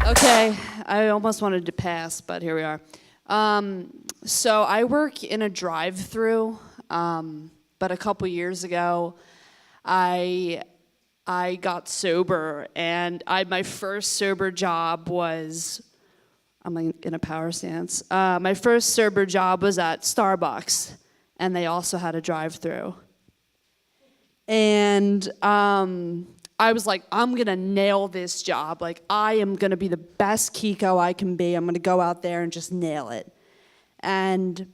Okay, I almost wanted to pass, but here we are. So I work in a drive-through, but a couple years ago, I got sober, and my first sober job was, I'm in a power stance. My first sober job was at Starbucks, and they also had a drive-through. And I was like, I'm gonna nail this job. Like, I am gonna be the best Kiko I can be. I'm gonna go out there and just nail it. And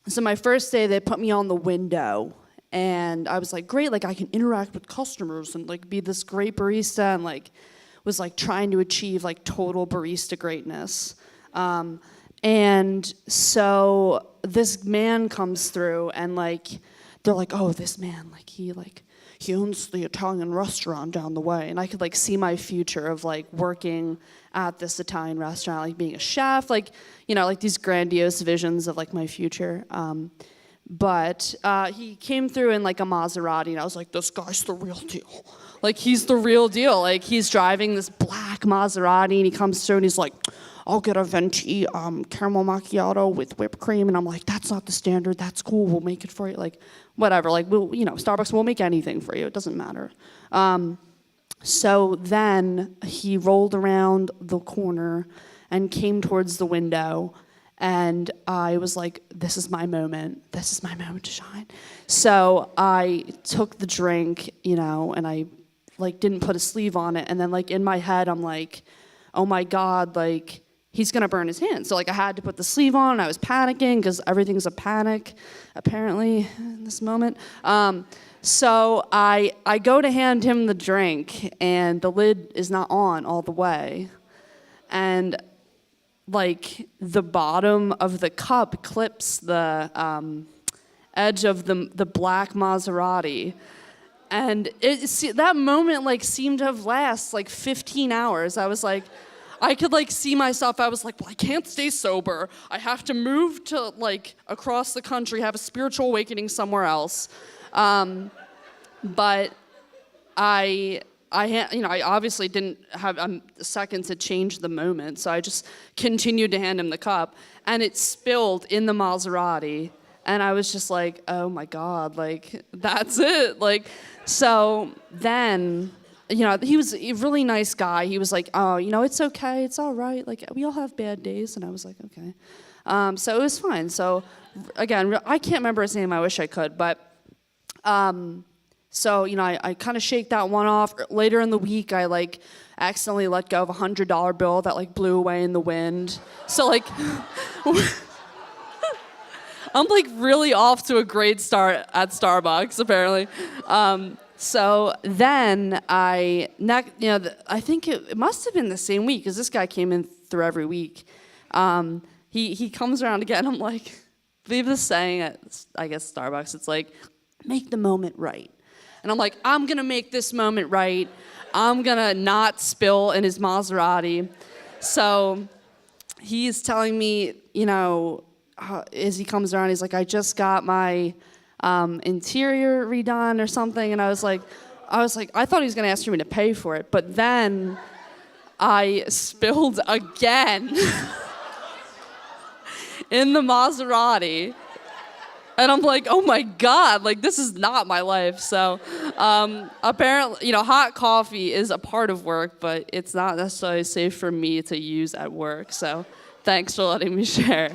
so my first day, they put me on the window, and I was like, great, like I can interact with customers and like be this great barista, and like was like trying to achieve like total barista greatness. And so this man comes through, and like they're like, oh, this man, like he owns the Italian restaurant down the way. And I could like see my future of like working at this Italian restaurant, like being a chef, like, you know, like these grandiose visions of like my future. But he came through in like a Maserati, and I was like, this guy's the real deal. Like, he's the real deal. Like, he's driving this black Maserati, and he comes through and he's like, I'll get a venti caramel macchiato with whipped cream. And I'm like, that's not the standard. That's cool. We'll make it for you. Like, whatever. Like, we'll, you know, Starbucks will make anything for you. It doesn't matter. So then he rolled around the corner and came towards the window. And I was like, this is my moment. This is my moment to shine. So I took the drink, you know, and I like didn't put a sleeve on it. And then like in my head, I'm like, oh my God, like he's gonna burn his hand. So like I had to put the sleeve on, and I was panicking because everything's a panic, apparently, in this moment. So I go to hand him the drink, and the lid is not on all the way. And like the bottom of the cup clips the edge of the black Maserati. And that moment like seemed to have lasted like 15 hours. I was like, I could like see myself. I was like, well, I can't stay sober. I have to move to like across the country, have a spiritual awakening somewhere else. But I obviously didn't have a second to change the moment, so I just continued to hand him the cup, and it spilled in the Maserati, and I was just like, oh my God, like, that's it. Like, so then, you know, he was a really nice guy. He was like, oh, you know, it's okay, it's all right. Like, we all have bad days, and I was like, okay. So it was fine. So, again, I can't remember his name. I wish I could, but... So, you know, I kind of shake that one off. Later in the week, I, like, accidentally let go of a $100 bill that, like, blew away in the wind. So, like, I'm, like, really off to a great start at Starbucks, apparently. So then I think it must have been the same week, because this guy came in through every week. He comes around again. I'm like, leave this saying at, I guess, Starbucks. It's like, make the moment right. And I'm like, I'm going to make this moment right. I'm going to not spill in his Maserati. So he's telling me, you know, as he comes around, he's like, I just got my interior redone or something. And I was like, I thought he was going to ask for me to pay for it. But then I spilled again in the Maserati. And I'm like, oh my God, like this is not my life. So apparently, you know, hot coffee is a part of work, but it's not necessarily safe for me to use at work. So thanks for letting me share.